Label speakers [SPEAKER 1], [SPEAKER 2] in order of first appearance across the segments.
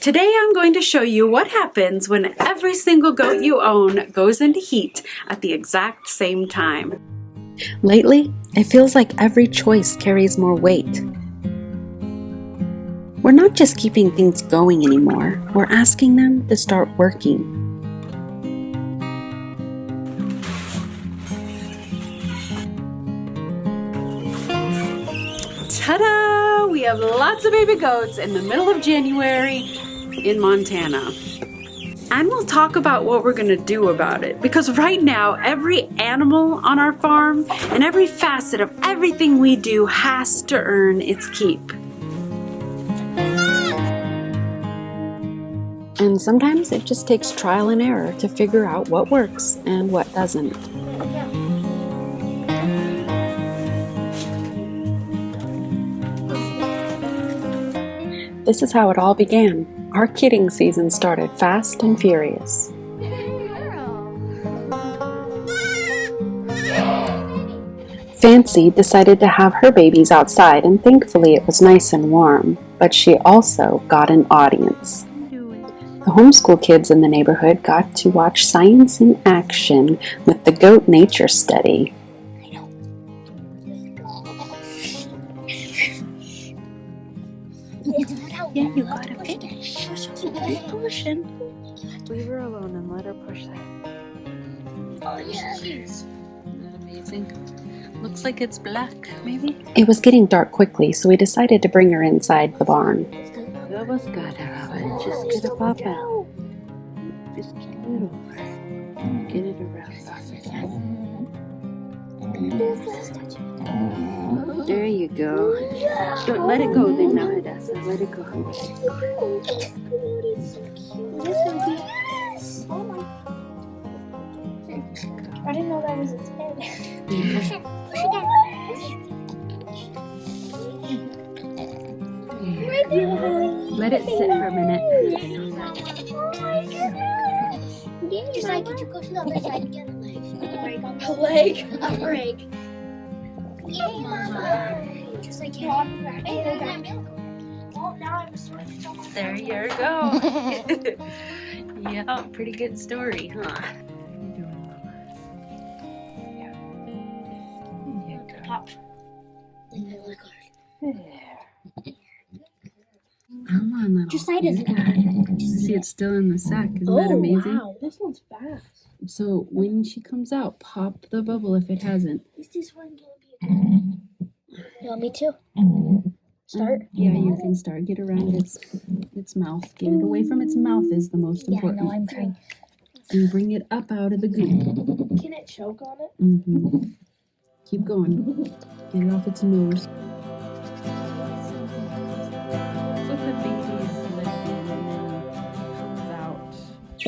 [SPEAKER 1] Today I'm going to show you what happens when every single goat you own goes into heat at the exact same time. Lately, it feels like every choice carries more weight. We're not just keeping things going anymore, we're asking them to start working. Ta-da! We have lots of baby goats in the middle of January in Montana. And we'll talk about what we're going to do about it, because right now every animal on our farm and every facet of everything we do has to earn its keep. And sometimes it just takes trial and error to figure out what works and what doesn't. This is how it all began. Our kidding season started fast and furious. Fancy decided to have her babies outside, and thankfully it was nice and warm, but she also got an audience. The homeschool kids in the neighborhood got to watch science in action with the goat nature study.
[SPEAKER 2] Yeah, you gotta finish. Keep pushing.
[SPEAKER 1] Leave her alone and let her push that.
[SPEAKER 2] Oh, yeah. Isn't that amazing? Looks like it's black, maybe?
[SPEAKER 1] It was getting dark quickly, so we decided to bring her inside the barn.
[SPEAKER 2] You almost got her, Robin. Just get a pop out. Just get it over. Get it around. There you go. Don't let it go then now, Hadassah. Let it go.
[SPEAKER 3] I didn't know that was its head. Push again.
[SPEAKER 2] Let it sit for a minute.
[SPEAKER 3] Just like get your close to the other side and get a leg. A leg? A break. Yay, Mama! Just like you. Oh, now I'm sort of jumping.
[SPEAKER 2] There you go. Yeah, pretty good story, huh? How you doing, Mama? Yeah. There you go.
[SPEAKER 3] Pop.
[SPEAKER 2] There. Come on, little.
[SPEAKER 3] Which side is it?
[SPEAKER 2] See, it's still in the sack. Isn't that amazing?
[SPEAKER 3] Wow, this one's fast.
[SPEAKER 2] So when she comes out, pop the bubble if it hasn't.
[SPEAKER 3] Is this one gonna be? You want me to? Start?
[SPEAKER 2] Yeah, you can start. Get around its mouth. Get it away from its mouth is the most important.
[SPEAKER 3] Yeah, I know, I'm trying.
[SPEAKER 2] And bring it up out of the goop.
[SPEAKER 3] Can it choke on it?
[SPEAKER 2] Mm-hmm. Keep going. Get it off its nose.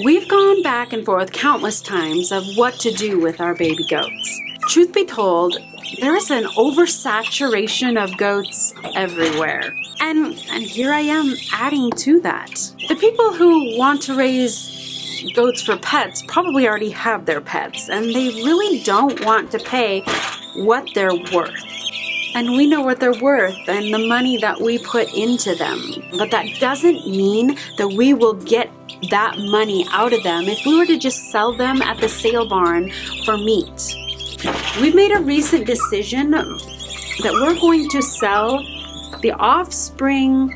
[SPEAKER 1] We've gone back and forth countless times of what to do with our baby goats. Truth be told, there is an oversaturation of goats everywhere. And here I am adding to that. The people who want to raise goats for pets probably already have their pets, and they really don't want to pay what they're worth. And we know what they're worth and the money that we put into them. But that doesn't mean that we will get that money out of them if we were to just sell them at the sale barn for meat. We've made a recent decision that we're going to sell the offspring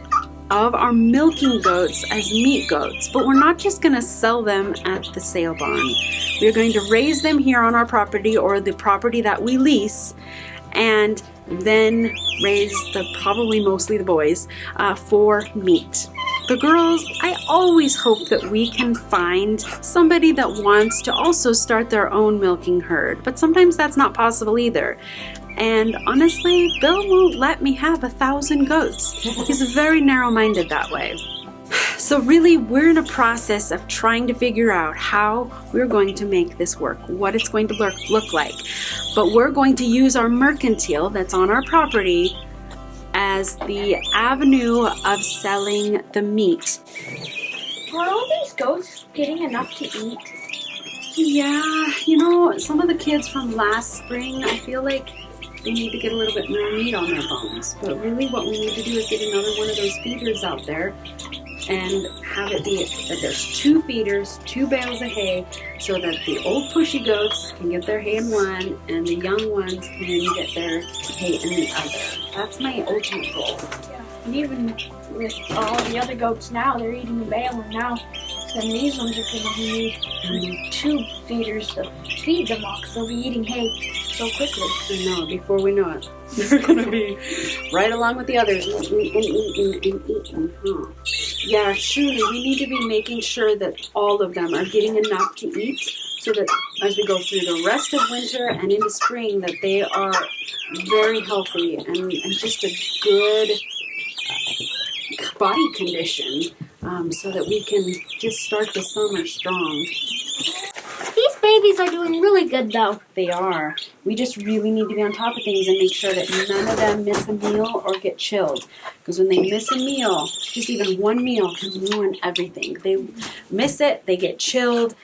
[SPEAKER 1] of our milking goats as meat goats, but we're not just going to sell them at the sale barn. We're going to raise them here on our property or the property that we lease, and then raise probably mostly the boys for meat. The girls, I always hope that we can find somebody that wants to also start their own milking herd, but sometimes that's not possible either. And honestly, Bill won't let me have 1,000 goats. He's very narrow-minded that way. So really, we're in a process of trying to figure out how we're going to make this work, what it's going to look like. But we're going to use our mercantile that's on our property as the avenue of selling the meat.
[SPEAKER 3] Are all these goats getting enough to eat?
[SPEAKER 1] Yeah, you know, some of the kids from last spring, I feel like they need to get a little bit more meat on their bones. But really what we need to do is get another one of those feeders out there and have it be that there's 2 feeders, 2 bales of hay, so that the old pushy goats can get their hay in one and the young ones can get their hay in the other. That's my ultimate goal.
[SPEAKER 3] Yeah. And even with all the other goats now, they're eating the bale, and now then these ones are going to need 2 feeders to feed them all, because they'll be eating hay so quickly.
[SPEAKER 1] I know, before we know it, they're going to be right along with the others. Eating. Huh. Yeah, surely we need to be making sure that all of them are getting enough to eat, so that as we go through the rest of winter and into spring, that they are very healthy and just a good body condition, so that we can just start the summer strong.
[SPEAKER 3] These babies are doing really good, though.
[SPEAKER 1] They are. We just really need to be on top of things and make sure that none of them miss a meal or get chilled. Because when they miss a meal, just even one meal can ruin everything. They miss it, they get chilled,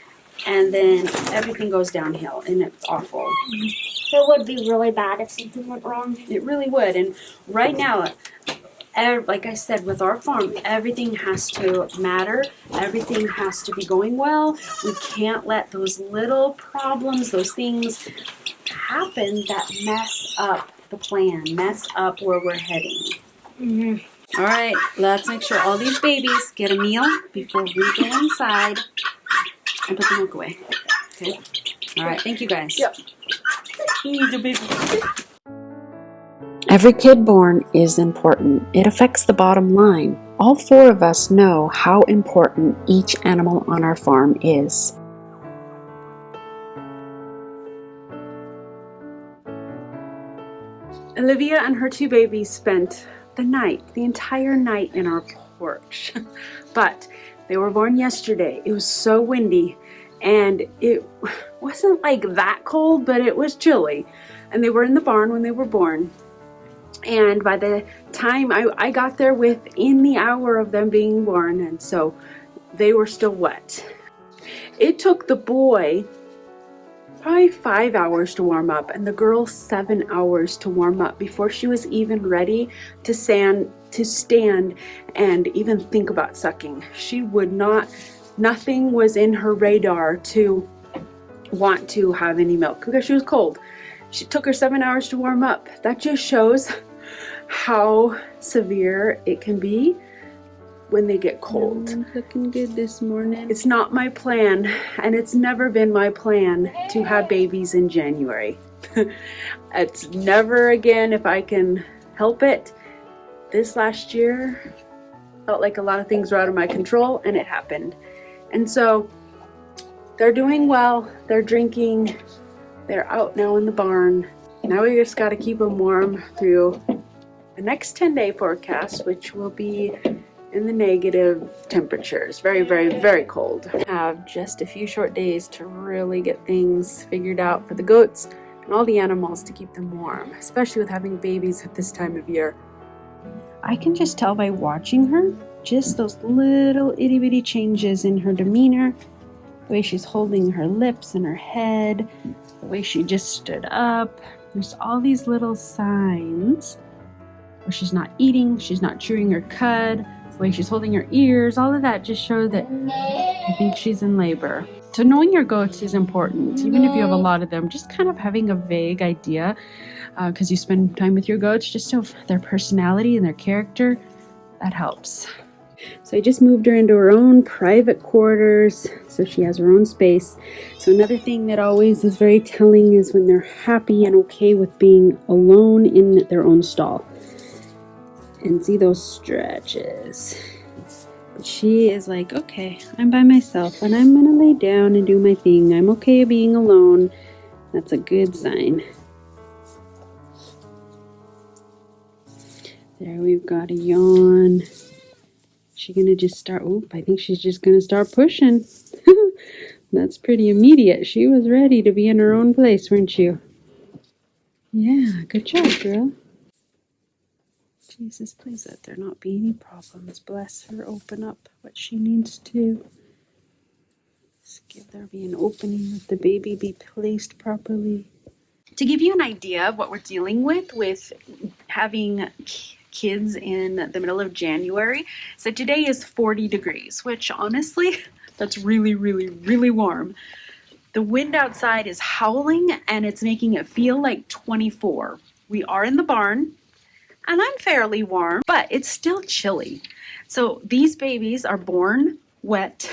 [SPEAKER 1] and then everything goes downhill, and it's awful.
[SPEAKER 3] It would be really bad if something went wrong.
[SPEAKER 1] It really would. And right now, like I said, with our farm, everything has to matter. Everything has to be going well. We can't let those little problems, those things happen that mess up the plan, mess up where we're heading. All right, let's make sure all these babies get a meal before we go inside and put the milk away. Okay? All right, thank you guys.
[SPEAKER 3] Yep.
[SPEAKER 1] Every kid born is important. It affects the bottom line. All 4 of us know how important each animal on our farm is. Olivia and her 2 babies spent the entire night in our porch. But they were born yesterday. It was so windy, and it wasn't like that cold, but it was chilly. And they were in the barn when they were born. And by the time I got there, within the hour of them being born, and so they were still wet. It took the boy probably 5 hours to warm up, and the girl 7 hours to warm up before she was even ready to stand and even think about sucking. She would not, nothing was in her radar to want to have any milk because she was cold. It took her 7 hours to warm up. That just shows how severe it can be when they get cold. Looking good this morning. It's not my plan, and it's never been my plan to have babies in January. It's never again if I can help it. This last year felt like a lot of things were out of my control, and it happened. And so they're doing well, they're drinking, they're out now in the barn. Now we just got to keep them warm through the next 10-day forecast, which will be in the negative temperatures. Very, very, very cold. We have just a few short days to really get things figured out for the goats and all the animals to keep them warm, especially with having babies at this time of year. I can just tell by watching her, just those little itty bitty changes in her demeanor, the way she's holding her lips and her head, the way she just stood up. There's all these little signs where she's not eating, she's not chewing her cud, the way she's holding her ears, all of that just shows that I think she's in labor. So knowing your goats is important, even if you have a lot of them, just kind of having a vague idea, because you spend time with your goats, just of their personality and their character, that helps. So I just moved her into her own private quarters, so she has her own space. So another thing that always is very telling is when they're happy and okay with being alone in their own stall. And see those stretches. But she is like, okay, I'm by myself and I'm gonna lay down and do my thing. I'm okay being alone. That's a good sign. There, we've got a yawn. She's gonna just start, I think she's just gonna start pushing. That's pretty immediate. She was ready to be in her own place, weren't you? Yeah, good job, girl. Jesus, please let there not be any problems. Bless her, open up what she needs to. Just give there be an opening, let the baby be placed properly. To give you an idea of what we're dealing with having kids in the middle of January. So today is 40 degrees, which honestly, that's really, really, really warm. The wind outside is howling and it's making it feel like 24. We are in the barn and I'm fairly warm, but it's still chilly. So these babies are born wet.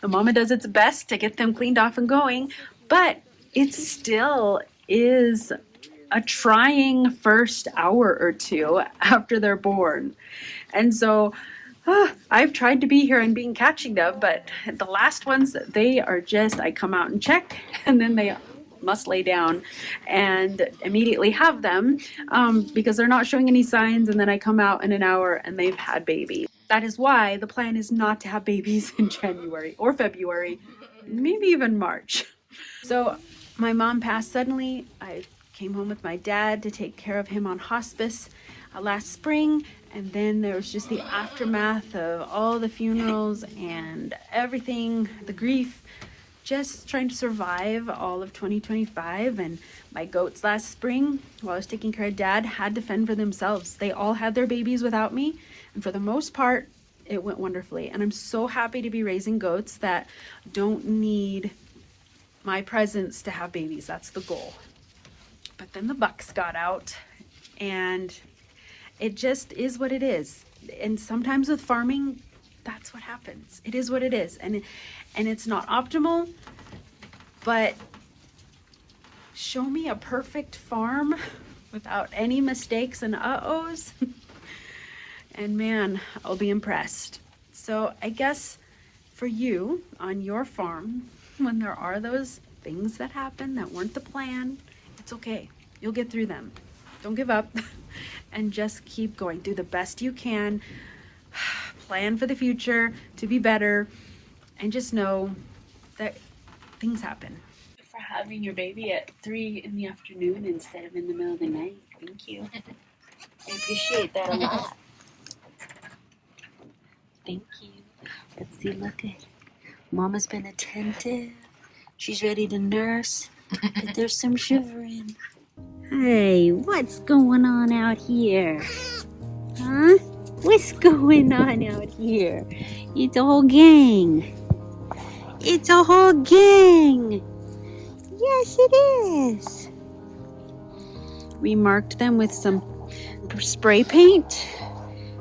[SPEAKER 1] The mama does its best to get them cleaned off and going, but it still is a trying first hour or two after they're born. And so I've tried to be here and being catching them, but the last ones, they are just, I come out and check and then they must lay down and immediately have them because they're not showing any signs, and then I come out in an hour and they've had babies. That is why the plan is not to have babies in January or February, maybe even March. So my mom passed suddenly. I came home with my dad to take care of him on hospice last spring, and then there was just the aftermath of all the funerals and everything, the grief, just trying to survive all of 2025. And my goats last spring, while I was taking care of dad, had to fend for themselves. They all had their babies without me, and for the most part it went wonderfully. And I'm so happy to be raising goats that don't need my presence to have babies. That's the goal. But then the bucks got out, and it just is what it is. And sometimes with farming, that's what happens. It is what it is. And it's not optimal, but show me a perfect farm without any mistakes and uh-ohs, and man, I'll be impressed. So I guess for you on your farm, when there are those things that happen that weren't the plan, it's okay. You'll get through them. Don't give up and just keep going. Do the best you can. Plan for the future to be better, and just know that things happen.
[SPEAKER 2] For having your baby at 3 in the afternoon instead of in the middle of the night. Thank you. I appreciate that a lot. Thank you. Let's see, look at Mama's been attentive. She's ready to nurse, but there's some shivering. Hey, what's going on out here? Huh? What's going on out here? It's a whole gang. It's a whole gang. Yes, it is.
[SPEAKER 1] We marked them with some spray paint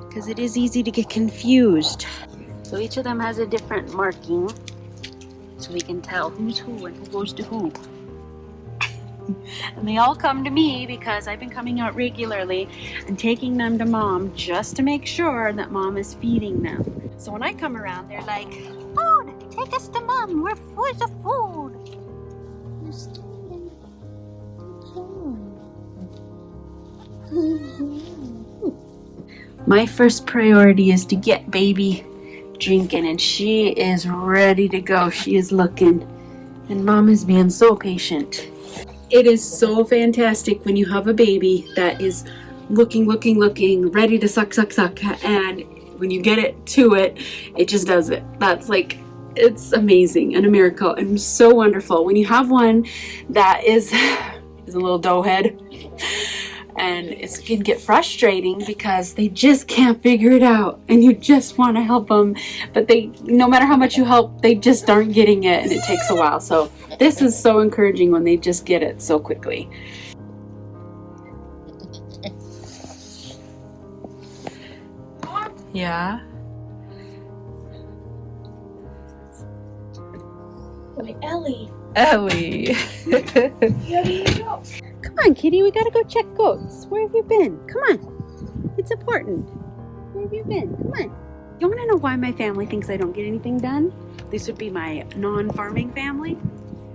[SPEAKER 1] because it is easy to get confused.
[SPEAKER 2] So each of them has a different marking, so we can tell who's who and who goes to who.
[SPEAKER 1] And they all come to me because I've been coming out regularly and taking them to mom just to make sure that mom is feeding them. So when I come around, they're like, "Food! Take us to mom! We're full of food!" My first priority is to get baby drinking, and she is ready to go. She is looking, and mom is being so patient. It is so fantastic when you have a baby that is looking, ready to suck, and when you get it to it, it just does it. That's like, it's amazing and a miracle and so wonderful. When you have one that is a little doughhead, and it can get frustrating because they just can't figure it out, and you just want to help them, but they, no matter how much you help, they just aren't getting it, and it takes a while. So this is so encouraging when they just get it so quickly. Yeah.
[SPEAKER 3] Wait, Ellie.
[SPEAKER 1] Ellie.
[SPEAKER 3] Where do you go?
[SPEAKER 1] Come on, kitty, we gotta go check goats. Where have you been? Come on. It's important. Where have you been? Come on. You wanna know why my family thinks I don't get anything done? This would be my non-farming family.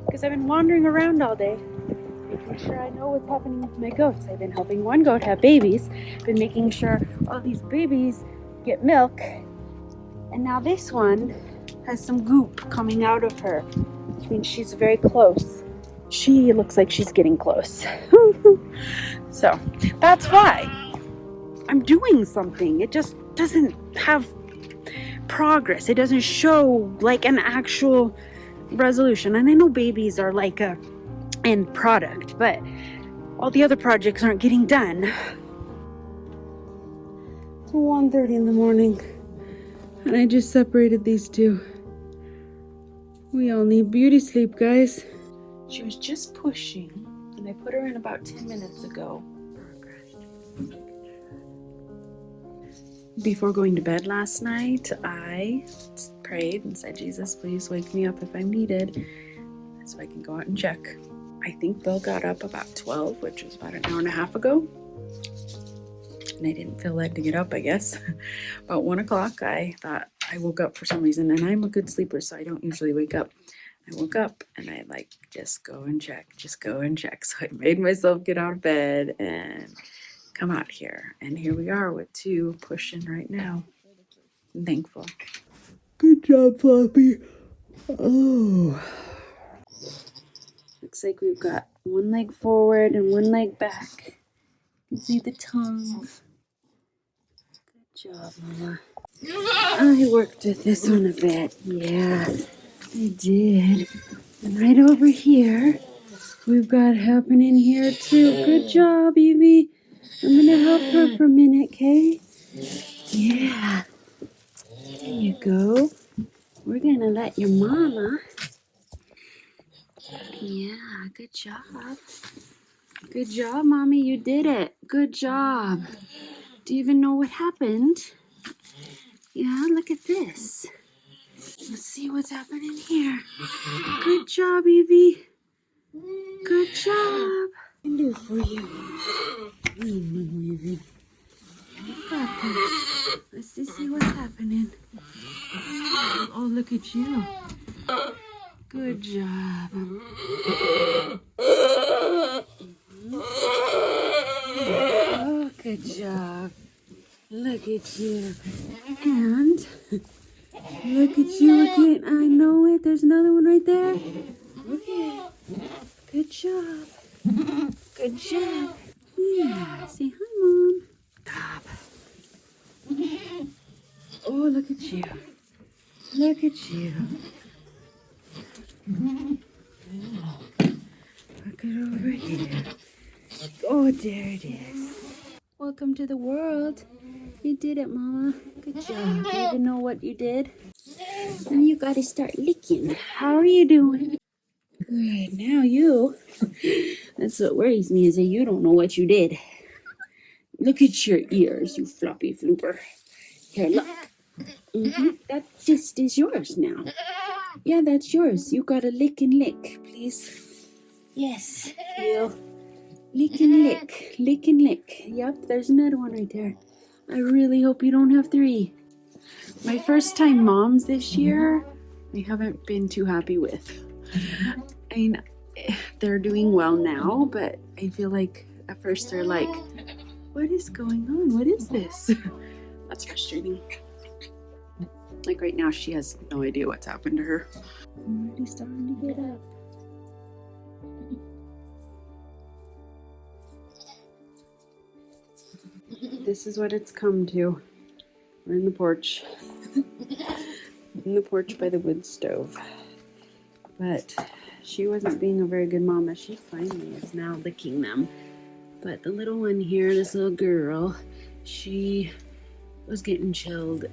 [SPEAKER 1] Because I've been wandering around all day, making sure I know what's happening with my goats. I've been helping one goat have babies, been making sure all these babies get milk, and now this one has some goop coming out of her, which means she's very close. She looks like she's getting close. So that's why I'm doing something. It just doesn't have progress. It doesn't show like an actual resolution. And I know babies are like a end product, but all the other projects aren't getting done. 1:30 in the morning, and I just separated these two. We all need beauty sleep, guys. She was just pushing, and I put her in about 10 minutes ago. Before going to bed last night, I prayed and said, Jesus, please wake me up if I'm needed, so I can go out and check. I think Bill got up about 12, which was about an hour and a half ago. And I didn't feel led to get up, I guess. About 1 o'clock, I thought I woke up for some reason, and I'm a good sleeper, so I don't usually wake up. I woke up and I just go and check. So I made myself get out of bed and come out here. And here we are with two pushing right now. I'm thankful. Good job, Floppy. Oh. Looks like we've got one leg forward and one leg back. You can see the tongue. Good job, Mama. I worked with this one a bit. Yeah, I did. And right over here, we've got happening here too. Good job, Evie. I'm gonna help her for a minute, okay? Yeah. There you go. We're gonna let your mama. Yeah, good job. Good job, Mommy. You did it. Good job. Do you even know what happened? Yeah, look at this. Let's see what's happening here. Good job, Evie. Good job. I can do it for you. Evie. You got this. Let's just see what's happening. Oh, look at you. Good job. Oh, good job. Look at you. And look at you again. I know it. There's another one right there. Okay. Good job. Good job. Yeah. Say hi, Mom. Stop. Oh, look at you. Look at you. Look it over here. Oh, there it is. Welcome to the world. You did it, Mama. Good job. You even know what you did? Now you gotta start licking. How are you doing? Good. Now you. That's what worries me is that you don't know what you did. Look at your ears, you floppy flooper. Here, look. That just is yours now. Yeah, that's yours. You gotta lick and lick, please. Yes. You. Lick and lick. Lick and lick. Yep, there's another one right there. I really hope you don't have 3. My first time moms this year, I haven't been too happy with. I mean, they're doing well now, but I feel like at first they're like, what is going on? What is this? That's frustrating. Like right now, she has no idea what's happened to her. I'm already starting to get up. This is what it's come to. We're in the porch. In the porch by the wood stove. But she wasn't being a very good mama. She finally is now licking them. But the little one here, this little girl, she was getting chilled.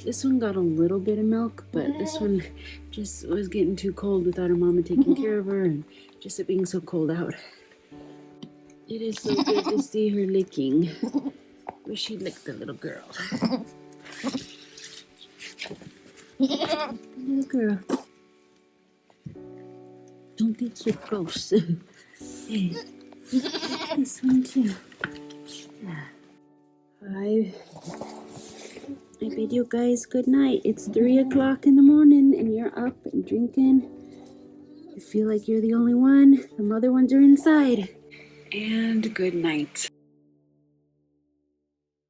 [SPEAKER 1] This one got a little bit of milk, but this one just was getting too cold without her mama taking care of her and just it being so cold out. It is so good to see her licking. Wish she'd lick the little girl. Little girl. Don't get so close. Hey, this one too. Yeah. I bid you guys good night. It's 3 o'clock in the morning and you're up and drinking. You feel like you're the only one. The mother ones are inside. And good night.